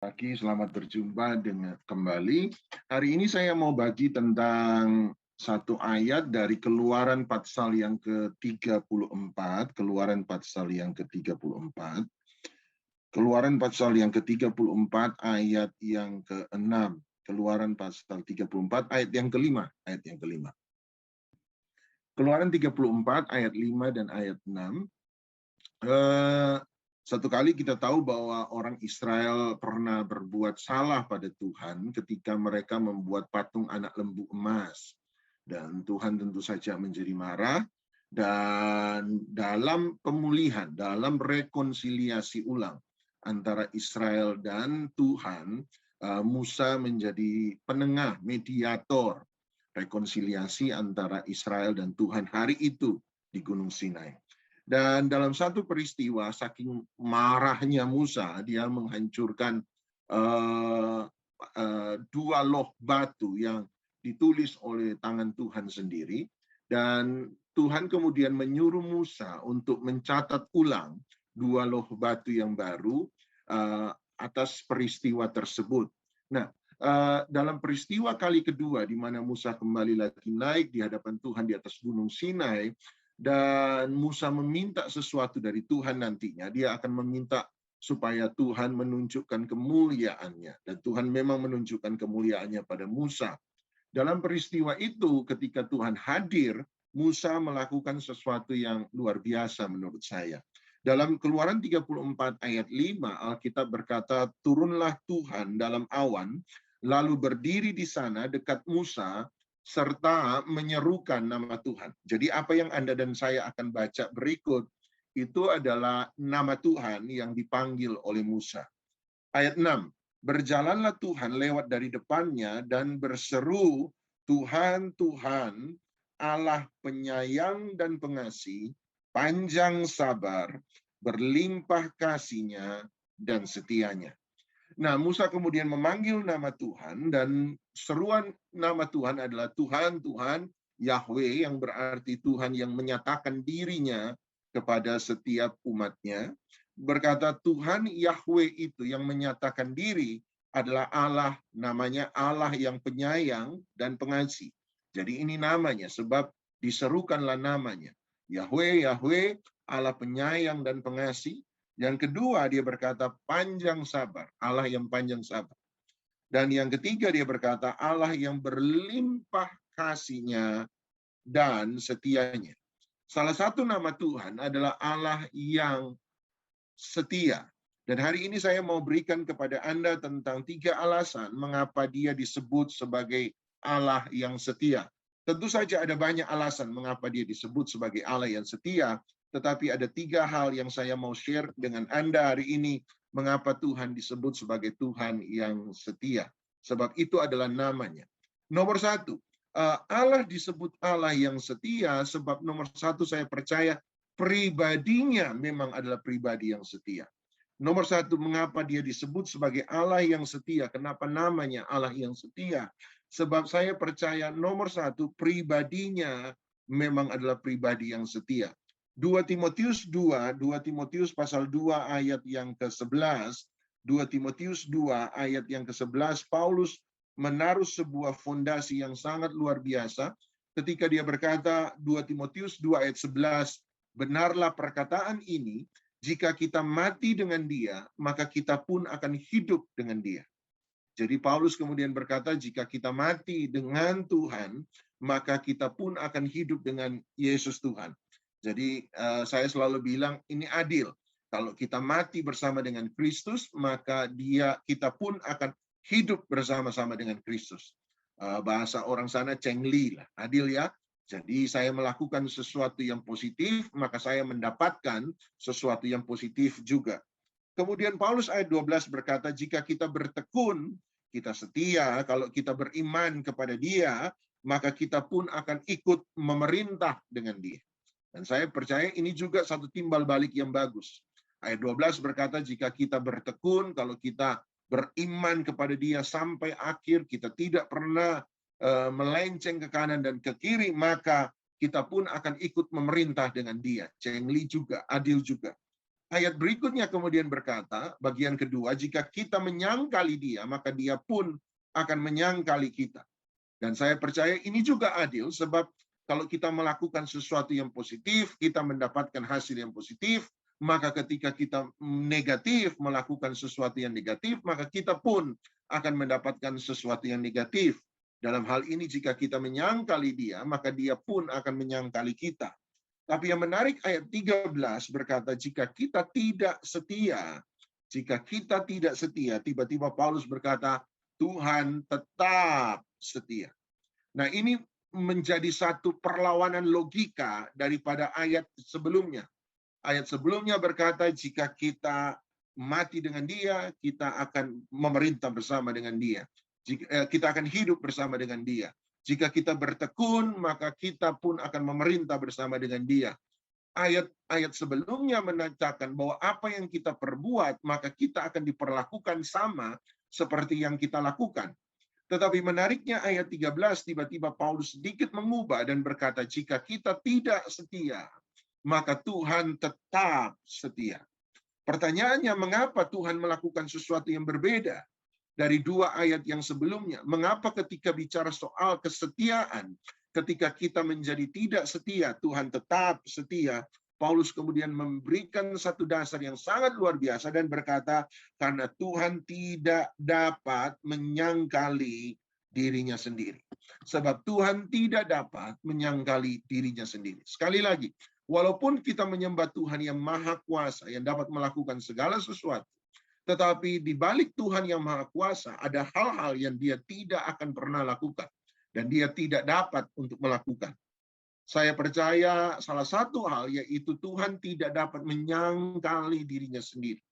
Pagi, selamat berjumpa dengan kembali. Hari ini saya mau bagi tentang satu ayat dari Keluaran pasal yang ke-34, Keluaran pasal yang ke-34, Keluaran pasal yang ke-34 ayat yang ke-6, Keluaran pasal 34 ayat yang kelima, ayat yang kelima. Keluaran 34 ayat 5 dan ayat 6. Satu kali kita tahu bahwa orang Israel pernah berbuat salah pada Tuhan ketika mereka membuat patung anak lembu emas. Dan Tuhan tentu saja menjadi marah. Dan dalam pemulihan, dalam rekonsiliasi ulang antara Israel dan Tuhan, Musa menjadi penengah, mediator rekonsiliasi antara Israel dan Tuhan hari itu di Gunung Sinai. Dan dalam satu peristiwa, saking marahnya Musa, dia menghancurkan dua loh batu yang ditulis oleh tangan Tuhan sendiri. Dan Tuhan kemudian menyuruh Musa untuk mencatat ulang dua loh batu yang baru atas peristiwa tersebut. Nah, dalam peristiwa kali kedua, di mana Musa kembali lagi naik di hadapan Tuhan di atas Gunung Sinai, dan Musa meminta sesuatu dari Tuhan nantinya, dia akan meminta supaya Tuhan menunjukkan kemuliaannya. Dan Tuhan memang menunjukkan kemuliaannya pada Musa. Dalam peristiwa itu, ketika Tuhan hadir, Musa melakukan sesuatu yang luar biasa menurut saya. Dalam Keluaran 34 ayat 5, Alkitab berkata, turunlah Tuhan dalam awan, lalu berdiri di sana dekat Musa, serta menyerukan nama Tuhan. Jadi apa yang Anda dan saya akan baca berikut, itu adalah nama Tuhan yang dipanggil oleh Musa. Ayat 6, berjalanlah Tuhan lewat dari depannya dan berseru, Tuhan, Tuhan, Allah penyayang dan pengasih, panjang sabar, berlimpah kasihnya dan setianya. Nah, Musa kemudian memanggil nama Tuhan, dan seruan nama Tuhan adalah Tuhan, Tuhan, Yahweh, yang berarti Tuhan yang menyatakan dirinya kepada setiap umatnya. Berkata Tuhan Yahweh itu yang menyatakan diri adalah Allah, namanya Allah yang penyayang dan pengasih. Jadi ini namanya, sebab diserukanlah namanya. Yahweh, Yahweh, Allah penyayang dan pengasih. Yang kedua, dia berkata panjang sabar, Allah yang panjang sabar. Dan yang ketiga, dia berkata Allah yang berlimpah kasihnya dan setianya. Salah satu nama Tuhan adalah Allah yang setia. Dan hari ini saya mau berikan kepada Anda tentang 3 alasan mengapa dia disebut sebagai Allah yang setia. Tentu saja ada banyak alasan mengapa dia disebut sebagai Allah yang setia, tetapi ada 3 hal yang saya mau share dengan Anda hari ini mengapa Tuhan disebut sebagai Tuhan yang setia. Sebab itu adalah namanya. Nomor 1, Allah disebut Allah yang setia sebab nomor 1 saya percaya pribadinya memang adalah pribadi yang setia. Nomor 1, mengapa dia disebut sebagai Allah yang setia? Kenapa namanya Allah yang setia? Sebab saya percaya nomor 1, pribadinya memang adalah pribadi yang setia. 2 Timotius 2, 2 Timotius pasal 2 ayat yang ke-11, 2 Timotius 2 ayat yang ke-11, Paulus menaruh sebuah fondasi yang sangat luar biasa ketika dia berkata, 2 Timotius 2 ayat 11, benarlah perkataan ini, jika kita mati dengan dia, maka kita pun akan hidup dengan dia. Jadi Paulus kemudian berkata, jika kita mati dengan Tuhan, maka kita pun akan hidup dengan Yesus Tuhan. Jadi saya selalu bilang ini adil. Kalau kita mati bersama dengan Kristus, maka kita pun akan hidup bersama-sama dengan Kristus. Bahasa orang sana cengli lah, adil ya. Jadi saya melakukan sesuatu yang positif, maka saya mendapatkan sesuatu yang positif juga. Kemudian Paulus ayat 12 berkata, jika kita bertekun, kita setia, kalau kita beriman kepada dia, maka kita pun akan ikut memerintah dengan dia. Dan saya percaya ini juga satu timbal balik yang bagus. Ayat 12 berkata, jika kita bertekun, kalau kita beriman kepada dia sampai akhir, kita tidak pernah melenceng ke kanan dan ke kiri, maka kita pun akan ikut memerintah dengan dia. Cengli juga, adil juga. Ayat berikutnya kemudian berkata, bagian kedua, jika kita menyangkali dia, maka dia pun akan menyangkali kita. Dan saya percaya ini juga adil, sebab kalau kita melakukan sesuatu yang positif, kita mendapatkan hasil yang positif, maka ketika kita negatif, melakukan sesuatu yang negatif, maka kita pun akan mendapatkan sesuatu yang negatif. Dalam hal ini, jika kita menyangkali dia, maka dia pun akan menyangkali kita. Tapi yang menarik ayat 13 berkata, jika kita tidak setia, tiba-tiba Paulus berkata, Tuhan tetap setia. Nah, ini menjadi satu perlawanan logika daripada ayat sebelumnya. Ayat sebelumnya berkata, jika kita mati dengan dia, kita akan memerintah bersama dengan dia. Kita akan hidup bersama dengan dia. Jika kita bertekun, maka kita pun akan memerintah bersama dengan dia. Ayat-ayat sebelumnya menyatakan bahwa apa yang kita perbuat, maka kita akan diperlakukan sama seperti yang kita lakukan. Tetapi menariknya ayat 13, tiba-tiba Paulus sedikit mengubah dan berkata, jika kita tidak setia, maka Tuhan tetap setia. Pertanyaannya, mengapa Tuhan melakukan sesuatu yang berbeda dari dua ayat yang sebelumnya? Mengapa ketika bicara soal kesetiaan, ketika kita menjadi tidak setia, Tuhan tetap setia? Paulus kemudian memberikan satu dasar yang sangat luar biasa dan berkata, karena Tuhan tidak dapat menyangkali dirinya sendiri. Sebab Tuhan tidak dapat menyangkali dirinya sendiri. Sekali lagi, walaupun kita menyembah Tuhan yang maha kuasa, yang dapat melakukan segala sesuatu, tetapi di balik Tuhan yang maha kuasa, ada hal-hal yang dia tidak akan pernah lakukan. Dan dia tidak dapat untuk melakukan. Saya percaya salah satu hal yaitu Tuhan tidak dapat menyangkali dirinya sendiri.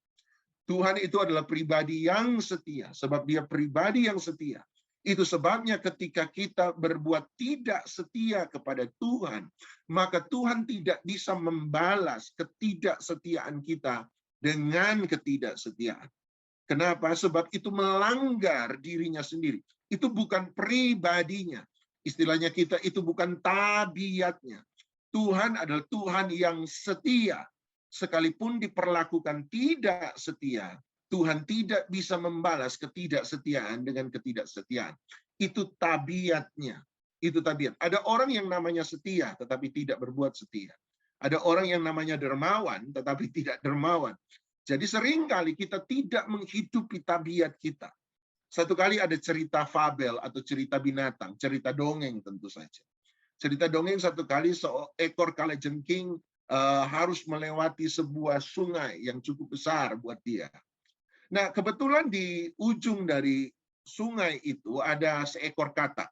Tuhan itu adalah pribadi yang setia, sebab dia pribadi yang setia. Itu sebabnya ketika kita berbuat tidak setia kepada Tuhan, maka Tuhan tidak bisa membalas ketidaksetiaan kita dengan ketidaksetiaan. Kenapa? Sebab itu melanggar dirinya sendiri. Itu bukan pribadinya. Istilahnya kita itu bukan tabiatnya. Tuhan adalah Tuhan yang setia. Sekalipun diperlakukan tidak setia, Tuhan tidak bisa membalas ketidaksetiaan dengan ketidaksetiaan. Itu tabiatnya. Itu tabiat. Ada orang yang namanya setia tetapi tidak berbuat setia. Ada orang yang namanya dermawan tetapi tidak dermawan. Jadi seringkali kita tidak menghidupi tabiat kita. Satu kali ada cerita fabel atau cerita binatang, cerita dongeng tentu saja. Cerita dongeng satu kali seekor kalajengking harus melewati sebuah sungai yang cukup besar buat dia. Nah, kebetulan di ujung dari sungai itu ada seekor katak.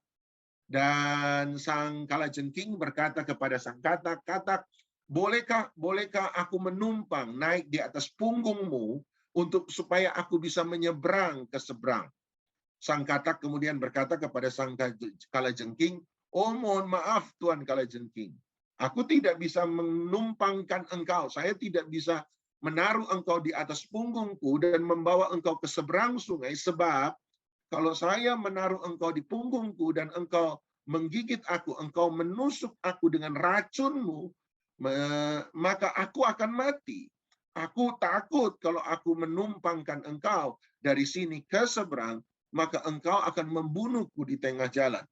Dan sang kalajengking berkata kepada sang katak, "Katak, bolehkah aku menumpang naik di atas punggungmu untuk supaya aku bisa menyeberang ke seberang?" Sang katak kemudian berkata kepada sang kalajengking, "Oh, mohon maaf Tuan Kalajengking. Aku tidak bisa menumpangkan engkau. Saya tidak bisa menaruh engkau di atas punggungku dan membawa engkau ke seberang sungai, sebab kalau saya menaruh engkau di punggungku dan engkau menggigit aku, engkau menusuk aku dengan racunmu, maka aku akan mati. Aku takut kalau aku menumpangkan engkau dari sini ke seberang, maka engkau akan membunuhku di tengah jalan."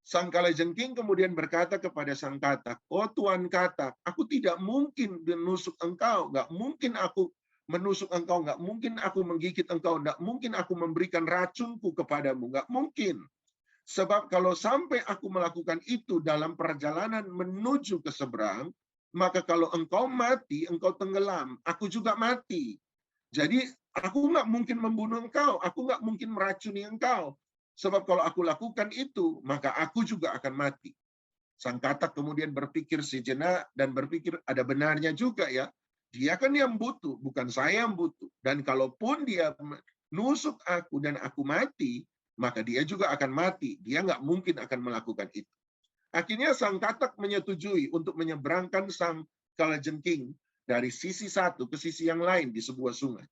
Sang kalajengking kemudian berkata kepada sang katak, "Oh Tuan katak, aku tidak mungkin menusuk engkau, nggak mungkin aku menusuk engkau, nggak mungkin aku menggigit engkau, nggak mungkin aku memberikan racunku kepadamu, nggak mungkin. Sebab kalau sampai aku melakukan itu dalam perjalanan menuju ke seberang, maka kalau engkau mati, engkau tenggelam, aku juga mati. Jadi aku nggak mungkin membunuh engkau, aku nggak mungkin meracuni engkau. Sebab kalau aku lakukan itu, maka aku juga akan mati." Sang katak kemudian berpikir sejenak dan berpikir ada benarnya juga ya. Dia kan yang butuh, bukan saya yang butuh. Dan kalaupun dia nusuk aku dan aku mati, maka dia juga akan mati. Dia nggak mungkin akan melakukan itu. Akhirnya sang katak menyetujui untuk menyeberangkan sang kalajengking dari sisi satu ke sisi yang lain di sebuah sungai.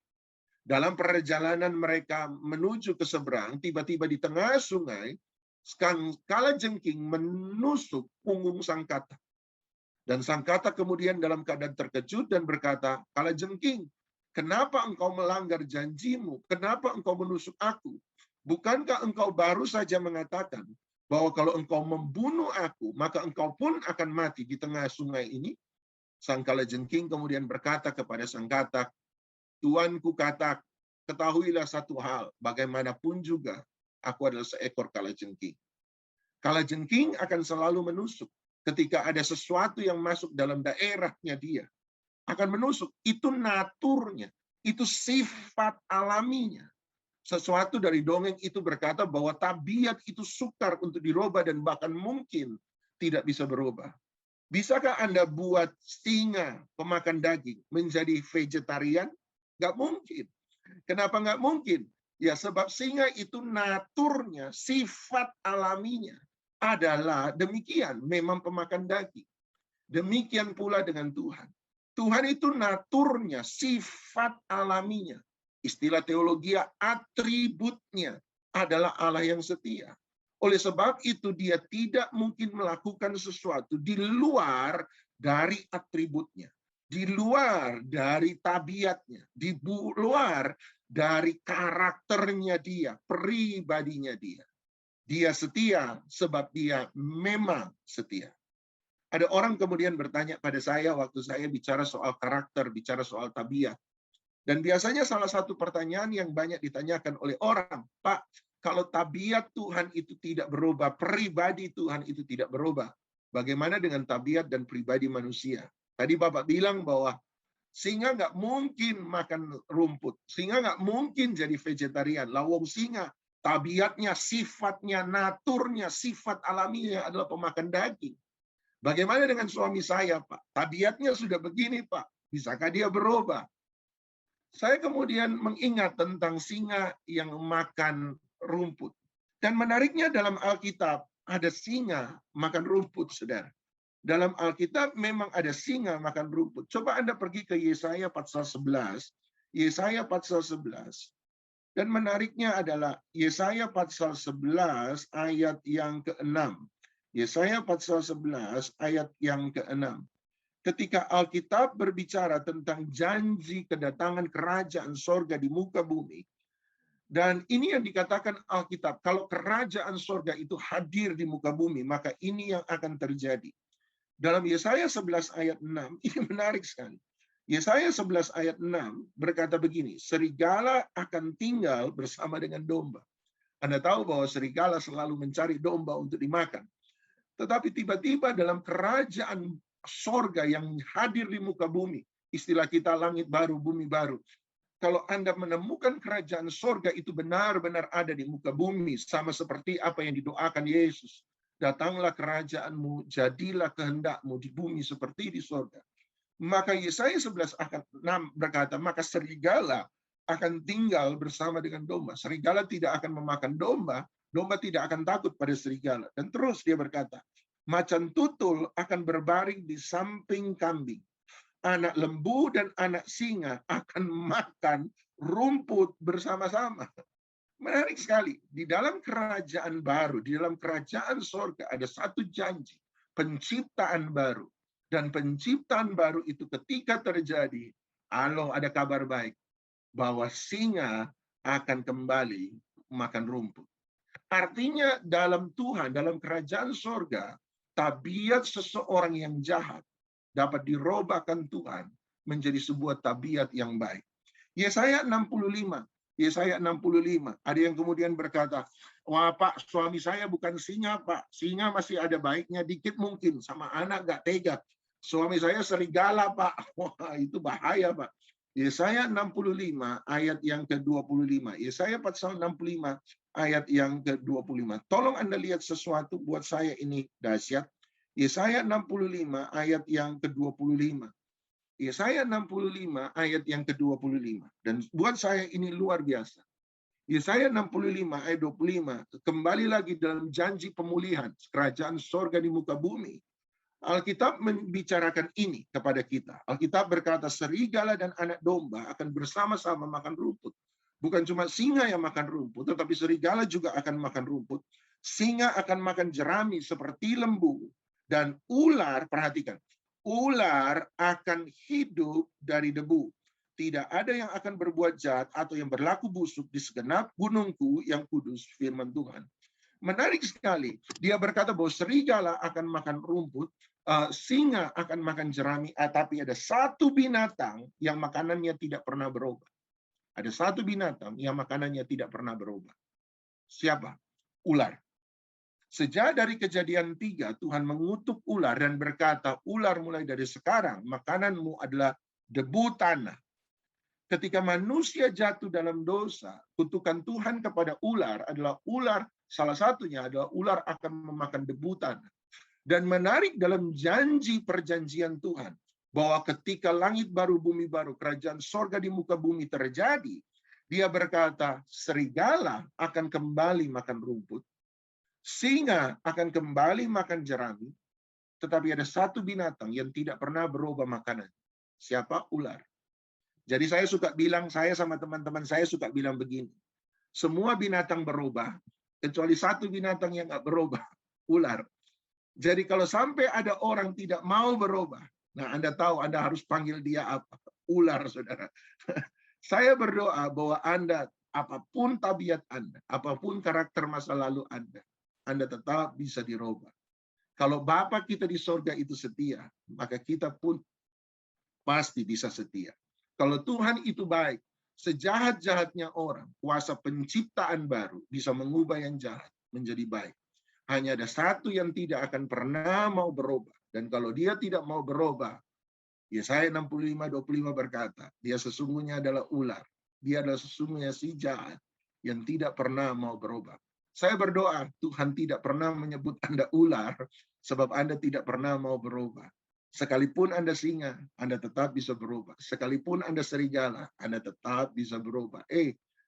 Dalam perjalanan mereka menuju ke seberang, tiba-tiba di tengah sungai, sang kalajengking menusuk punggung sang katak. Dan sang katak kemudian dalam keadaan terkejut dan berkata, "Kalajengking, kenapa engkau melanggar janjimu? Kenapa engkau menusuk aku? Bukankah engkau baru saja mengatakan bahwa kalau engkau membunuh aku, maka engkau pun akan mati di tengah sungai ini?" Sang kalajengking kemudian berkata kepada sang katak, "Tuanku katak, ketahuilah satu hal, bagaimanapun juga aku adalah seekor kalajengking. Kalajengking akan selalu menusuk. Ketika ada sesuatu yang masuk dalam daerahnya dia, akan menusuk. Itu naturnya, itu sifat alaminya. Sesuatu dari dongeng itu berkata bahwa tabiat itu sukar untuk dirubah dan bahkan mungkin tidak bisa berubah. Bisakah Anda buat singa pemakan daging menjadi vegetarian? Nggak mungkin. Kenapa nggak mungkin? Ya sebab singa itu naturnya, sifat alaminya adalah demikian, memang pemakan daging. Demikian pula dengan Tuhan. Tuhan itu naturnya, sifat alaminya. Istilah teologi atributnya adalah Allah yang setia. Oleh sebab itu dia tidak mungkin melakukan sesuatu di luar dari atributnya, di luar dari tabiatnya, di luar dari karakternya dia, pribadinya dia. Dia setia sebab dia memang setia. Ada orang kemudian bertanya pada saya waktu saya bicara soal karakter, bicara soal tabiat. Dan biasanya salah satu pertanyaan yang banyak ditanyakan oleh orang, "Pak, kalau tabiat Tuhan itu tidak berubah, pribadi Tuhan itu tidak berubah, bagaimana dengan tabiat dan pribadi manusia?" Tadi Bapak bilang bahwa singa nggak mungkin makan rumput, singa nggak mungkin jadi vegetarian. Lawong singa, tabiatnya, sifatnya, naturnya, sifat alaminya adalah pemakan daging. Bagaimana dengan suami saya, Pak? Tabiatnya sudah begini, Pak. Bisakah dia berubah? Saya kemudian mengingat tentang singa yang makan rumput. Dan menariknya dalam Alkitab, ada singa makan rumput, saudara. Dalam Alkitab memang ada singa makan rumput. Coba Anda pergi ke Yesaya pasal 11. Yesaya pasal 11. Dan menariknya adalah Yesaya pasal 11 ayat yang ke-6. Yesaya pasal 11 ayat yang ke-6. Ketika Alkitab berbicara tentang janji kedatangan kerajaan sorga di muka bumi, dan ini yang dikatakan Alkitab, kalau kerajaan sorga itu hadir di muka bumi, maka ini yang akan terjadi. Dalam Yesaya 11 ayat 6, ini menarik sekali. Yesaya 11 ayat 6 berkata begini, "Serigala akan tinggal bersama dengan domba." Anda tahu bahwa serigala selalu mencari domba untuk dimakan. Tetapi tiba-tiba dalam kerajaan sorga yang hadir di muka bumi, istilah kita langit baru, bumi baru. Kalau Anda menemukan kerajaan sorga itu benar-benar ada di muka bumi, sama seperti apa yang didoakan Yesus. Datanglah kerajaanmu, jadilah kehendakmu di bumi seperti di sorga. Maka Yesaya 11 akan 6 berkata, maka serigala akan tinggal bersama dengan domba. Serigala tidak akan memakan domba, domba tidak akan takut pada serigala. Dan terus dia berkata, macan tutul akan berbaring di samping kambing. Anak lembu dan anak singa akan makan rumput bersama-sama. Menarik sekali. Di dalam kerajaan baru, di dalam kerajaan sorga ada satu janji. Penciptaan baru. Dan penciptaan baru itu ketika terjadi, Allah ada kabar baik. Bahwa singa akan kembali makan rumput. Artinya dalam Tuhan, dalam kerajaan sorga, tabiat seseorang yang jahat dapat dirobahkan Tuhan menjadi sebuah tabiat yang baik. Yesaya 65. Yesaya 65. Ada yang kemudian berkata, "Wah Pak, suami saya bukan singa Pak. Singa masih ada baiknya dikit mungkin. Sama anak gak tega. Suami saya serigala Pak." Wah itu bahaya Pak. Yesaya 65 ayat yang ke-25. Yesaya pasal 65 ayat yang ke-25. Tolong Anda lihat sesuatu buat saya ini dahsyat. Yesaya 65 ayat yang ke-25. Yesaya 65 ayat yang ke-25. Dan buat saya ini luar biasa. Yesaya 65 ayat 25. Kembali lagi dalam janji pemulihan kerajaan sorga di muka bumi. Alkitab membicarakan ini kepada kita. Alkitab berkata serigala dan anak domba akan bersama-sama makan rumput. Bukan cuma singa yang makan rumput, tetapi serigala juga akan makan rumput. Singa akan makan jerami seperti lembu. Dan ular, perhatikan, ular akan hidup dari debu. Tidak ada yang akan berbuat jahat atau yang berlaku busuk di segenap gunungku yang kudus, firman Tuhan. Menarik sekali. Dia berkata bahwa serigala akan makan rumput, singa akan makan jerami, tapi ada satu binatang yang makanannya tidak pernah berubah. Ada satu binatang yang makanannya tidak pernah berubah. Siapa? Ular. Sejak dari Kejadian 3, Tuhan mengutuk ular dan berkata, ular mulai dari sekarang, makananmu adalah debu tanah. Ketika manusia jatuh dalam dosa, kutukan Tuhan kepada ular adalah ular, salah satunya adalah ular akan memakan debu tanah. Dan menarik dalam janji perjanjian Tuhan, bahwa ketika langit baru, bumi baru, kerajaan sorga di muka bumi terjadi, dia berkata, serigala akan kembali makan rumput, singa akan kembali makan jerami, tetapi ada satu binatang yang tidak pernah berubah makanan. Siapa? Ular. Jadi saya suka bilang, saya sama teman-teman saya suka bilang begini, semua binatang berubah, kecuali satu binatang yang nggak berubah, ular. Jadi kalau sampai ada orang tidak mau berubah, nah Anda tahu Anda harus panggil dia apa? Ular, saudara. Saya berdoa bahwa Anda, apapun tabiat Anda, apapun karakter masa lalu Anda tetap bisa dirubah. Kalau Bapa kita di sorga itu setia, maka kita pun pasti bisa setia. Kalau Tuhan itu baik, sejahat-jahatnya orang, kuasa penciptaan baru bisa mengubah yang jahat menjadi baik. Hanya ada satu yang tidak akan pernah mau berubah. Dan kalau dia tidak mau berubah, Yesaya 65:25 berkata, dia sesungguhnya adalah ular. Dia adalah sesungguhnya si jahat yang tidak pernah mau berubah. Saya berdoa, Tuhan tidak pernah menyebut Anda ular, sebab Anda tidak pernah mau berubah. Sekalipun Anda singa, Anda tetap bisa berubah. Sekalipun Anda serigala, Anda tetap bisa berubah.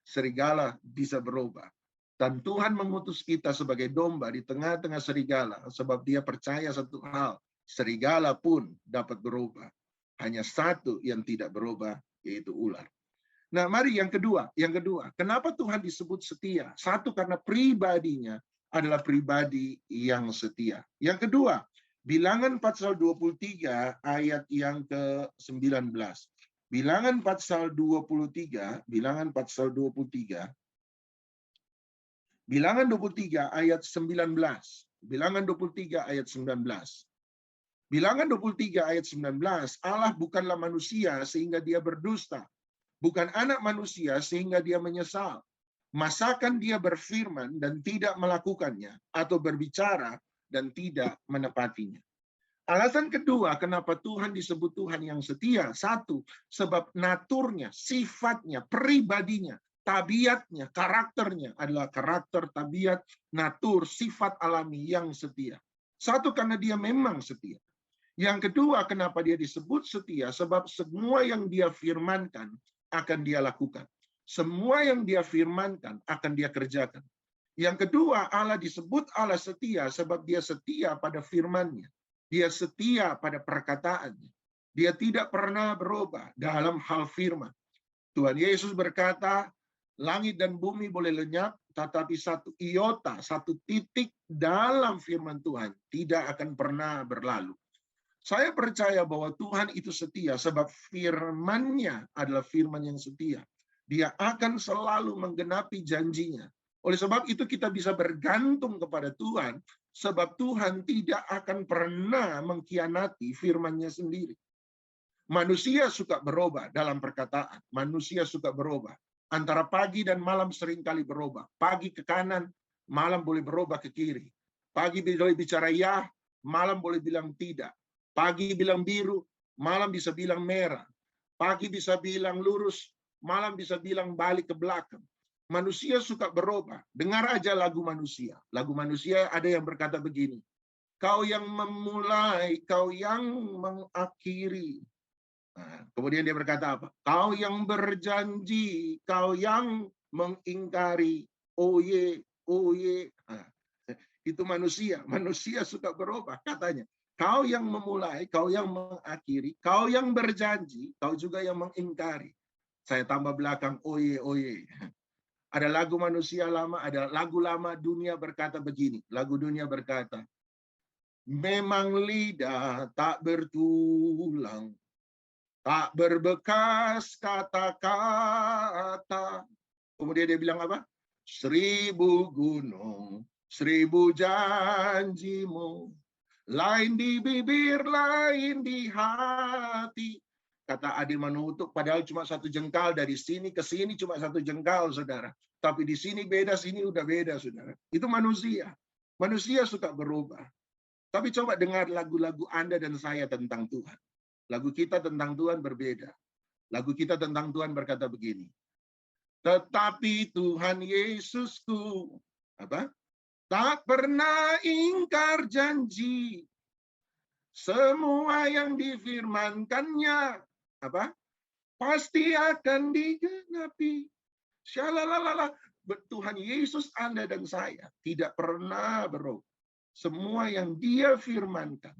Serigala bisa berubah. Dan Tuhan mengutus kita sebagai domba di tengah-tengah serigala, sebab dia percaya satu hal, serigala pun dapat berubah. Hanya satu yang tidak berubah, yaitu ular. Nah, mari yang kedua. Kenapa Tuhan disebut setia? Satu, karena pribadinya adalah pribadi yang setia. Yang kedua, Bilangan pasal 23 ayat yang ke-19. Bilangan pasal 23 ayat 19. Bilangan 23 ayat 19. Bilangan 23 ayat 19, Allah bukanlah manusia sehingga dia berdusta. Bukan anak manusia sehingga dia menyesal. Masakan dia berfirman dan tidak melakukannya, atau berbicara dan tidak menepatinya. Alasan kedua kenapa Tuhan disebut Tuhan yang setia. Satu, sebab naturnya, sifatnya, pribadinya, tabiatnya, karakternya adalah karakter, tabiat, natur, sifat alami yang setia. Satu, karena dia memang setia. Yang kedua, kenapa dia disebut setia? Sebab semua yang dia firmankan akan dia lakukan. Semua yang dia firmankan akan dia kerjakan. Yang kedua, Allah disebut Allah setia sebab dia setia pada firman-Nya. Dia setia pada perkataannya. Dia tidak pernah berubah dalam hal firman. Tuhan Yesus berkata, langit dan bumi boleh lenyap, tetapi satu iota, satu titik dalam firman Tuhan tidak akan pernah berlalu. Saya percaya bahwa Tuhan itu setia sebab firman-Nya adalah firman yang setia. Dia akan selalu menggenapi janjinya. Oleh sebab itu kita bisa bergantung kepada Tuhan, sebab Tuhan tidak akan pernah mengkhianati firman-Nya sendiri. Manusia suka berubah dalam perkataan. Manusia suka berubah. Antara pagi dan malam seringkali berubah. Pagi ke kanan, malam boleh berubah ke kiri. Pagi boleh bicara ya, malam boleh bilang tidak. Pagi bilang biru, malam bisa bilang merah. Pagi bisa bilang lurus, malam bisa bilang balik ke belakang. Manusia suka berubah. Dengar aja lagu manusia. Lagu manusia ada yang berkata begini. Kau yang memulai, kau yang mengakhiri. Nah, kemudian dia berkata apa? Kau yang berjanji, kau yang mengingkari. Oh ye, oh ye. Nah, itu manusia. Manusia suka berubah katanya. Kau yang memulai, kau yang mengakhiri, kau yang berjanji, kau juga yang mengingkari. Saya tambah belakang, oh ye, oh ye. Ada lagu manusia lama, ada lagu lama dunia berkata begini. Lagu dunia berkata, Memang lidah tak bertulang, tak berbekas kata-kata. Kemudian dia bilang apa? 1000 gunung, 1000 janjimu, lain di bibir, lain di hati. Kata Ade Manutuk, padahal cuma 1 jengkal, dari sini ke sini cuma 1 jengkal, saudara. Tapi di sini beda, sini udah beda, saudara. Itu manusia. Manusia suka berubah. Tapi coba dengar lagu-lagu Anda dan saya tentang Tuhan. Lagu kita tentang Tuhan berbeda. Lagu kita tentang Tuhan berkata begini. Tetapi Tuhan Yesusku, apa? Tak pernah ingkar janji. Semua yang difirmankannya, apa? Pasti akan digenapi. Syalalala. Tuhan Yesus, Anda dan saya tidak pernah berubah. Semua yang dia firmankan,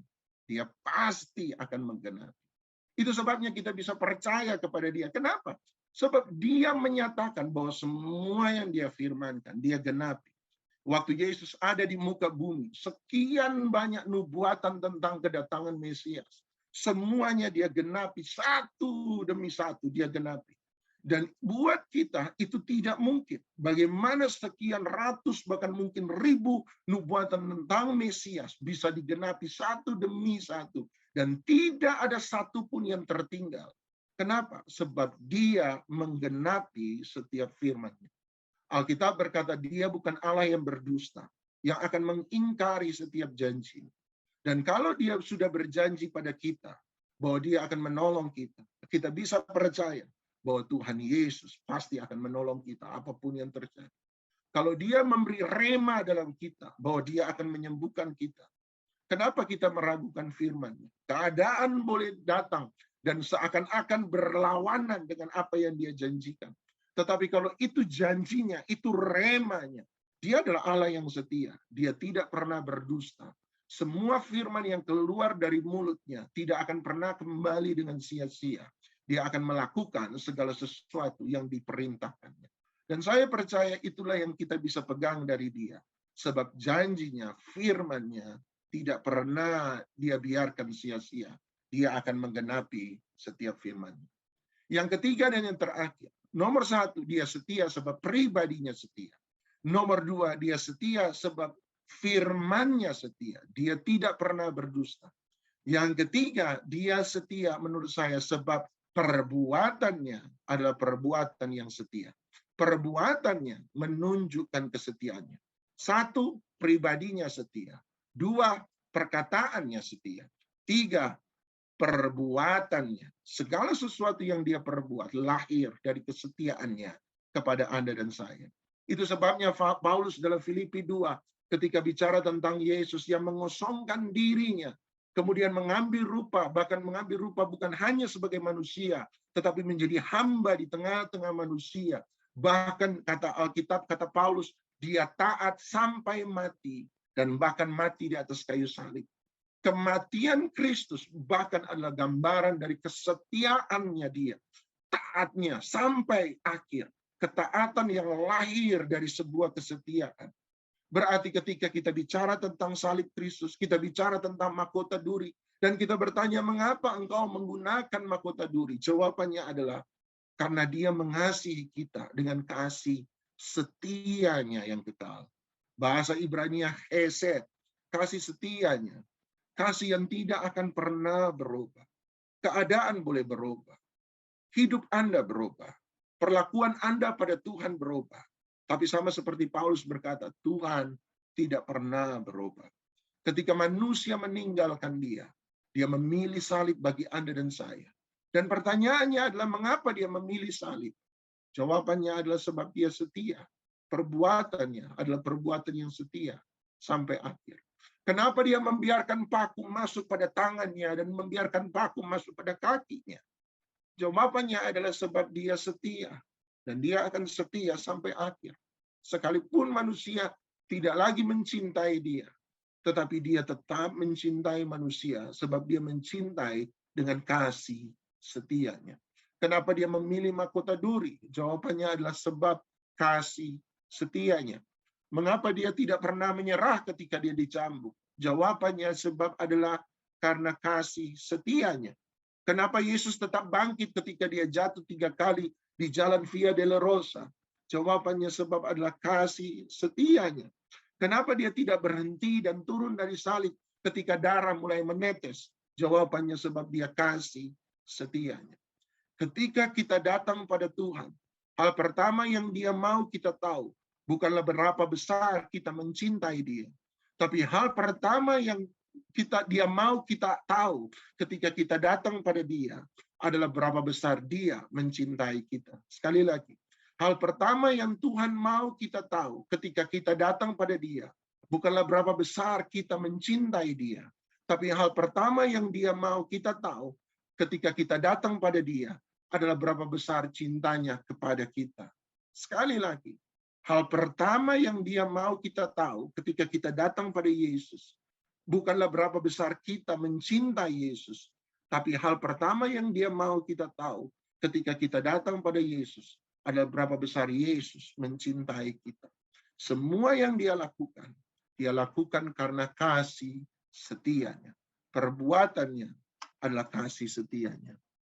dia pasti akan menggenapi. Itu sebabnya kita bisa percaya kepada dia. Kenapa? Sebab dia menyatakan bahwa semua yang dia firmankan, dia genapi. Waktu Yesus ada di muka bumi, sekian banyak nubuatan tentang kedatangan Mesias. Semuanya dia genapi, satu demi satu dia genapi. Dan buat kita itu tidak mungkin. Bagaimana sekian ratus bahkan mungkin 1000 nubuatan tentang Mesias bisa digenapi satu demi satu. Dan tidak ada satupun yang tertinggal. Kenapa? Sebab dia menggenapi setiap firman-Nya. Alkitab berkata dia bukan Allah yang berdusta, yang akan mengingkari setiap janji. Dan kalau dia sudah berjanji pada kita, bahwa dia akan menolong kita, kita bisa percaya bahwa Tuhan Yesus pasti akan menolong kita apapun yang terjadi. Kalau dia memberi rema dalam kita, bahwa dia akan menyembuhkan kita. Kenapa kita meragukan firman-Nya? Keadaan boleh datang dan seakan-akan berlawanan dengan apa yang dia janjikan. Tetapi kalau itu janjinya, itu remanya, dia adalah Allah yang setia. Dia tidak pernah berdusta. Semua firman yang keluar dari mulutnya tidak akan pernah kembali dengan sia-sia. Dia akan melakukan segala sesuatu yang diperintahkannya. Dan saya percaya itulah yang kita bisa pegang dari dia. Sebab janjinya, firman-Nya, tidak pernah dia biarkan sia-sia. Dia akan menggenapi setiap firman-Nya. Yang ketiga dan yang terakhir. Nomor 1, dia setia sebab pribadinya setia. Nomor 2, dia setia sebab firman-Nya setia. Dia tidak pernah berdusta. Yang ketiga, dia setia menurut saya sebab perbuatannya adalah perbuatan yang setia. Perbuatannya menunjukkan kesetiaannya. 1, pribadinya setia. 2, perkataannya setia. 3, perbuatannya. Segala sesuatu yang dia perbuat lahir dari kesetiaannya kepada Anda dan saya. Itu sebabnya Paulus dalam Filipi 2 ketika bicara tentang Yesus yang mengosongkan dirinya, kemudian mengambil rupa, bahkan mengambil rupa bukan hanya sebagai manusia, tetapi menjadi hamba di tengah-tengah manusia. Bahkan kata Alkitab, kata Paulus, dia taat sampai mati, dan bahkan mati di atas kayu salib. Kematian Kristus bahkan adalah gambaran dari kesetiaannya dia. Taatnya sampai akhir. Ketaatan yang lahir dari sebuah kesetiaan. Berarti ketika kita bicara tentang salib Kristus, kita bicara tentang mahkota duri, dan kita bertanya, mengapa engkau menggunakan mahkota duri? Jawabannya adalah, karena dia mengasihi kita dengan kasih setianya yang kekal. Bahasa Ibrania hesed, kasih setianya. Kasih yang tidak akan pernah berubah. Keadaan boleh berubah. Hidup Anda berubah. Perlakuan Anda pada Tuhan berubah. Tapi sama seperti Paulus berkata, Tuhan tidak pernah berubah. Ketika manusia meninggalkan dia memilih salib bagi Anda dan saya. Dan pertanyaannya adalah mengapa dia memilih salib? Jawabannya adalah sebab dia setia. Perbuatannya adalah perbuatan yang setia sampai akhir. Kenapa dia membiarkan paku masuk pada tangannya dan membiarkan paku masuk pada kakinya? Jawabannya adalah sebab dia setia. Dan dia akan setia sampai akhir. Sekalipun manusia tidak lagi mencintai dia, tetapi dia tetap mencintai manusia sebab dia mencintai dengan kasih setianya. Kenapa dia memilih mahkota duri? Jawabannya adalah sebab kasih setianya. Mengapa dia tidak pernah menyerah ketika dia dicambuk? Jawabannya sebab adalah karena kasih setianya. Kenapa Yesus tetap bangkit ketika dia jatuh 3 kali di jalan Via Dolorosa? Jawabannya sebab adalah kasih setianya. Kenapa dia tidak berhenti dan turun dari salib ketika darah mulai menetes? Jawabannya sebab dia kasih setianya. Ketika kita datang pada Tuhan, hal pertama yang dia mau kita tahu bukanlah berapa besar kita mencintai dia, tapi hal pertama yang dia mau kita tahu ketika kita datang pada dia adalah berapa besar dia mencintai kita. Sekali lagi, hal pertama yang Tuhan mau kita tahu ketika kita datang pada dia bukanlah berapa besar kita mencintai dia, tapi hal pertama yang dia mau kita tahu ketika kita datang pada dia adalah berapa besar cintanya kepada kita. Sekali lagi, hal pertama yang dia mau kita tahu ketika kita datang pada Yesus bukanlah berapa besar kita mencintai Yesus, tapi hal pertama yang dia mau kita tahu ketika kita datang pada Yesus adalah berapa besar Yesus mencintai kita. Semua yang dia lakukan karena kasih setianya. Perbuatannya adalah kasih setianya.